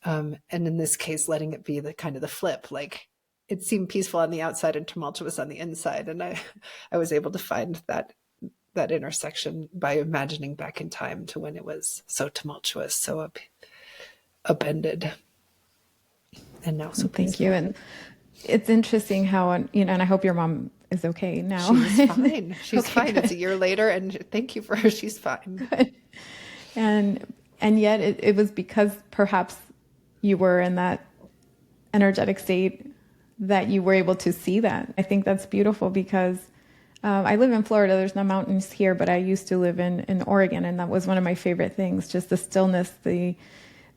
And in this case, letting it be the kind of the flip, like it seemed peaceful on the outside and tumultuous on the inside. And I was able to find that intersection by imagining back in time to when it was so tumultuous, so upended, and now so peaceful. Thank you. And it's interesting how, and I hope your mom is okay now. She's fine. She's Okay, fine. good. It's a year later, and thank you for her. She's fine. Good. And yet it was because perhaps you were in that energetic state that you were able to see that. I think that's beautiful because I live in Florida. There's no mountains here, but I used to live in Oregon, and that was one of my favorite things, just the stillness, the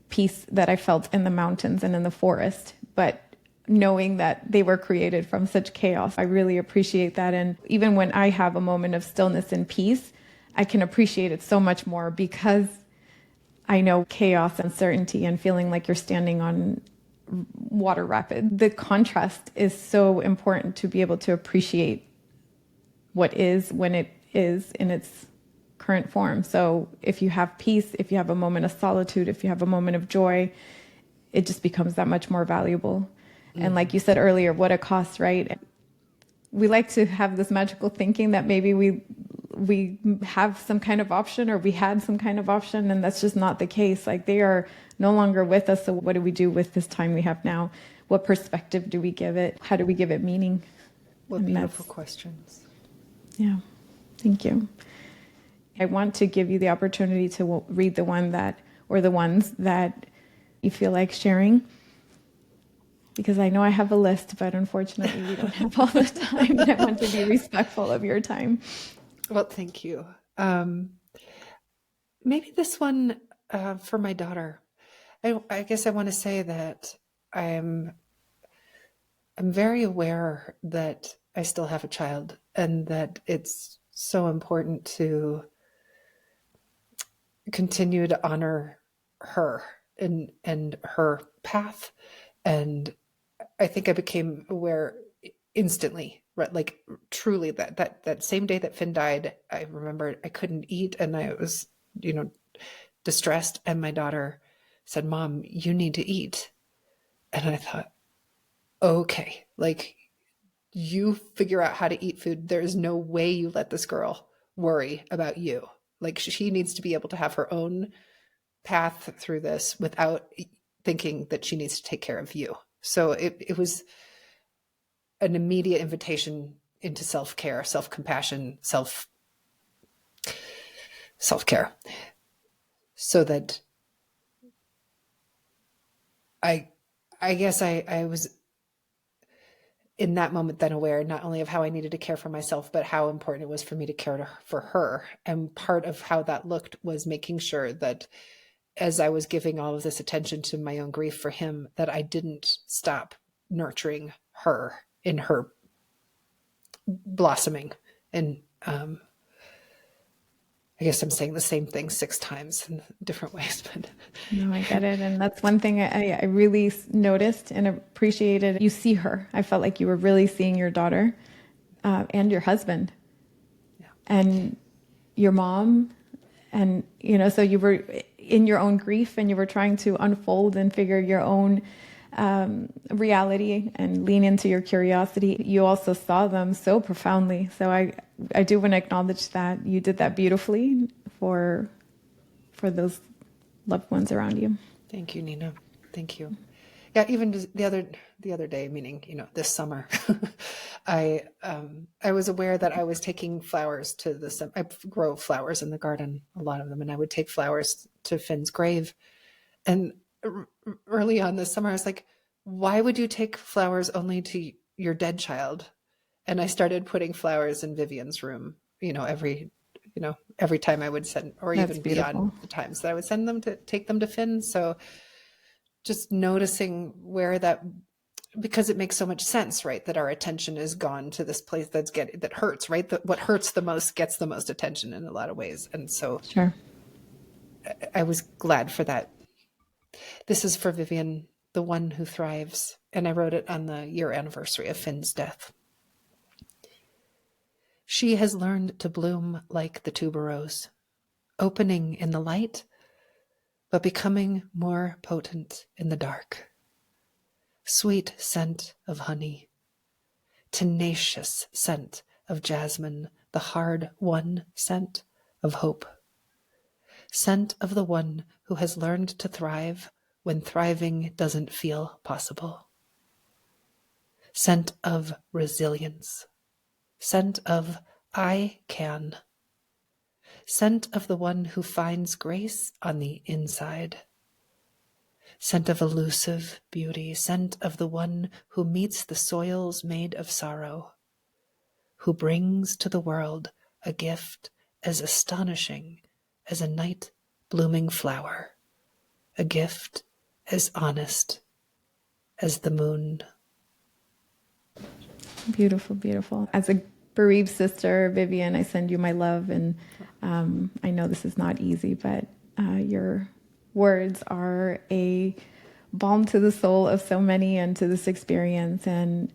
peace that I felt in the mountains and in the forest. But knowing that they were created from such chaos, I really appreciate that. And even when I have a moment of stillness and peace, I can appreciate it so much more because I know chaos, uncertainty, and feeling like you're standing on water rapid. The contrast is so important to be able to appreciate what is when it is in its current form. So if you have peace, if you have a moment of solitude, if you have a moment of joy, it just becomes that much more valuable. And like you said earlier, what a cost, right? We like to have this magical thinking that maybe we have some kind of option, or we had some kind of option, and that's just not the case. Like, they are no longer with us. So what do we do with this time we have now? What perspective do we give it? How do we give it meaning? What beautiful questions. Yeah. Thank you. I want to give you the opportunity to read the one that, or the ones that you feel like sharing, because I know I have a list, but unfortunately we don't have all the time, and I want to be respectful of your time. Well, thank you. Maybe this one for my daughter. I guess I want to say that I'm very aware that I still have a child, and that it's so important to continue to honor her and her path. And I think I became aware instantly, right? Like, truly, that same day that Finn died, I remember I couldn't eat, and I was, distressed. And my daughter said, "Mom, you need to eat." And I thought, okay, like, you figure out how to eat food. There is no way you let this girl worry about you. Like, she needs to be able to have her own path through this without thinking that she needs to take care of you. So it was an immediate invitation into self-care, self-compassion, self-care, so that I guess I was in that moment then aware not only of how I needed to care for myself, but how important it was for me to care for her. And part of how that looked was making sure that as I was giving all of this attention to my own grief for him, that I didn't stop nurturing her in her blossoming. And I guess I'm saying the same thing 6 times in different ways, but No, I get it. And that's one thing I really noticed and appreciated. You see her. I felt like you were really seeing your daughter and your husband, and your mom. And, so you were in your own grief, and you were trying to unfold and figure your own reality and lean into your curiosity. You also saw them so profoundly. So I do want to acknowledge that you did that beautifully for those loved ones around you. Thank you, Nina. Thank you. Yeah, even the other day, meaning, this summer, I was aware that I was taking flowers to I grow flowers in the garden, a lot of them, and I would take flowers to Finn's grave. And early on this summer, I was like, why would you take flowers only to your dead child? And I started putting flowers in Vivian's room, every time I would send, or That's even beautiful. beyond the times that I would send them to take them to Finn. So just noticing where that, because it makes so much sense, right? That our attention is gone to this place that hurts, right? That what hurts the most gets the most attention in a lot of ways. And so Sure. I was glad for that. This is for Vivian, the one who thrives. And I wrote it on the year anniversary of Finn's death. She has learned to bloom like the tuberose, opening in the light, but becoming more potent in the dark. sweet scent of honey, tenacious scent of jasmine, the hard-won scent of hope, scent of the one who has learned to thrive when thriving doesn't feel possible, scent of resilience, scent of I can, scent of the one who finds grace on the inside, scent of elusive beauty, scent of the one who meets the soils made of sorrow, who brings to the world a gift as astonishing as a night blooming flower, a gift as honest as the moon. Beautiful, beautiful. As a bereaved sister, Vivian, I send you my love. And I know this is not easy, but your words are a balm to the soul of so many and to this experience. And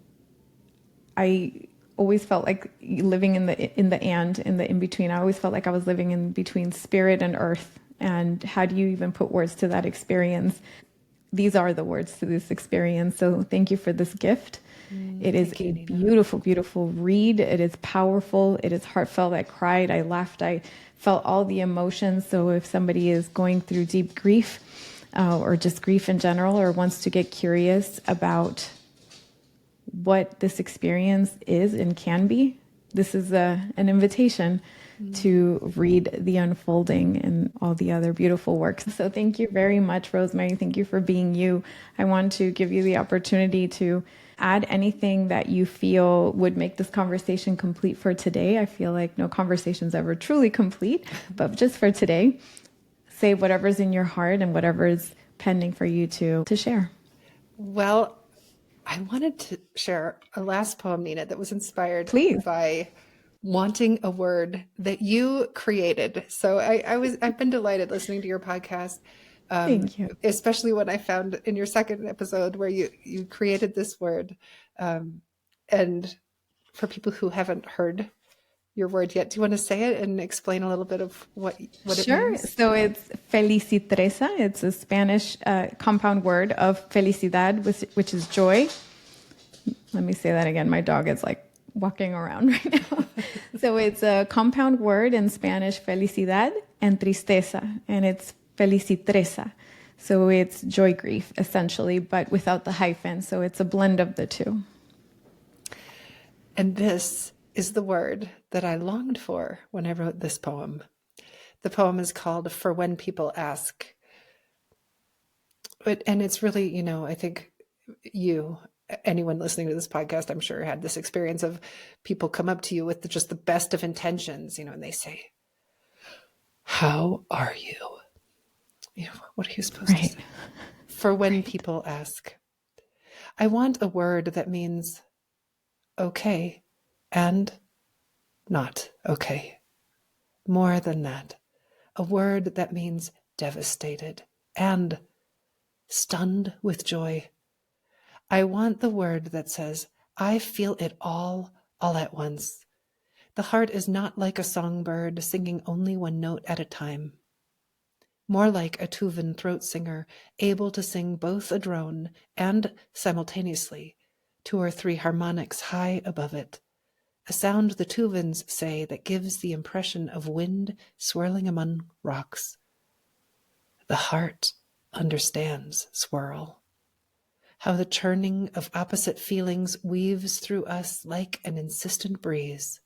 I always felt like living in the in between. I always felt like I was living in between spirit and earth. And how do you even put words to that experience? These are the words to this experience. So thank you for this gift. It is a beautiful, beautiful read. It is powerful. It is heartfelt. I cried. I laughed. I felt all the emotions. So if somebody is going through deep grief or just grief in general, or wants to get curious about what this experience is and can be, this is an invitation to read The Unfolding and all the other beautiful works. So thank you very much, Rosemerry. Thank you for being you. I want to give you the opportunity to add anything that you feel would make this conversation complete for today. I feel like no conversation's ever truly complete, but just for today, say whatever's in your heart and whatever is pending for you to share. Well, I wanted to share a last poem, Nina, that was inspired by wanting a word that you created. So I've been delighted listening to your podcast. Thank you. Especially when I found in your second episode where you created this word. And for people who haven't heard your word yet, do you want to say it and explain a little bit of what it means? Sure. So it's Felicitreza. It's a Spanish compound word of felicidad, which is joy. Let me say that again. My dog is like walking around right now. So it's a compound word in Spanish, felicidad, and tristeza, and it's Felicitreza. So it's joy grief, essentially, but without the hyphen. So it's a blend of the two. And this is the word that I longed for when I wrote this poem. The poem is called For When People Ask. And it's really, I think anyone listening to this podcast, I'm sure, had this experience of people come up to you with just the best of intentions, and they say, "How are you?" What are you supposed to say? For when people ask, I want a word that means okay and not okay. More than that, a word that means devastated and stunned with joy. I want the word that says, I feel it all at once. The heart is not like a songbird singing only one note at a time. More like a Tuvan throat singer, able to sing both a drone and, simultaneously, 2 or 3 harmonics high above it. A sound the Tuvans say that gives the impression of wind swirling among rocks. The heart understands swirl. How the churning of opposite feelings weaves through us like an insistent breeze,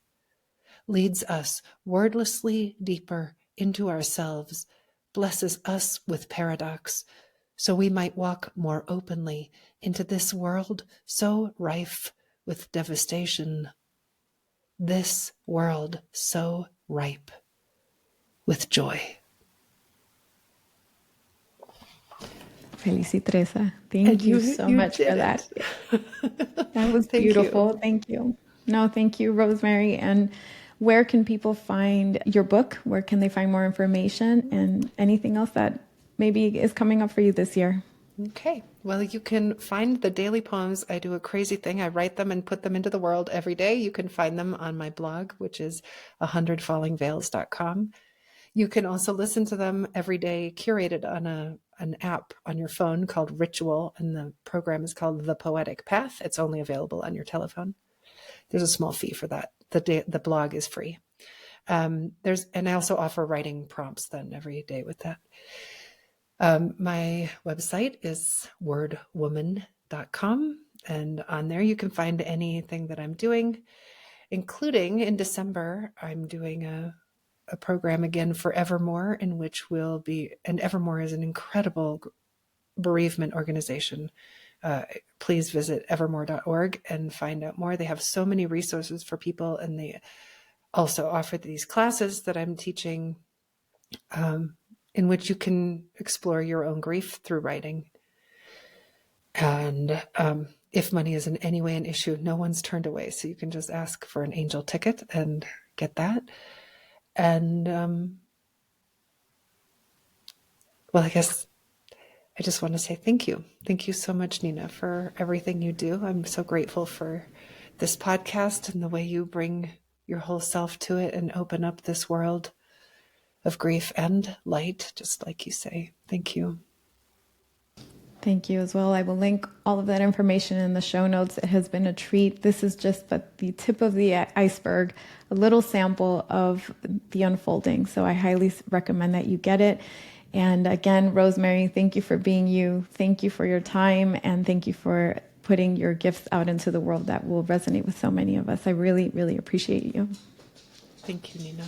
leads us wordlessly deeper into ourselves, blesses us with paradox, so we might walk more openly into this world so rife with devastation, this world so ripe with joy. Felicitreza. Thank you so much for that. That was beautiful. Thank you. No, thank you, Rosemerry. And where can people find your book? Where can they find more information and anything else that maybe is coming up for you this year? Okay. Well, you can find the daily poems. I do a crazy thing. I write them and put them into the world every day. You can find them on my blog, which is 100fallingveils.com. You can also listen to them every day, curated on an app on your phone called Ritual, and the program is called The Poetic Path. It's only available on your telephone. There's a small fee for that. The blog is free. And I also offer writing prompts then every day with that. My website is wordwoman.com, and on there you can find anything that I'm doing, including in December, I'm doing a program again for Evermore, in which we'll be, and Evermore is an incredible bereavement organization. Please visit evermore.org and find out more. They have so many resources for people, and they also offer these classes that I'm teaching, in which you can explore your own grief through writing. And if money is in any way an issue, no one's turned away. So you can just ask for an angel ticket and get that. And well, I guess I just want to say thank you. Thank you so much, Nina, for everything you do. I'm so grateful for this podcast and the way you bring your whole self to it and open up this world of grief and light, just like you say. Thank you. Thank you as well. I will link all of that information in the show notes. It has been a treat. This is just but the tip of the iceberg, a little sample of the unfolding. So I highly recommend that you get it. And again, Rosemerry, thank you for being you. Thank you for your time. And thank you for putting your gifts out into the world that will resonate with so many of us. I really, really appreciate you. Thank you, Nina.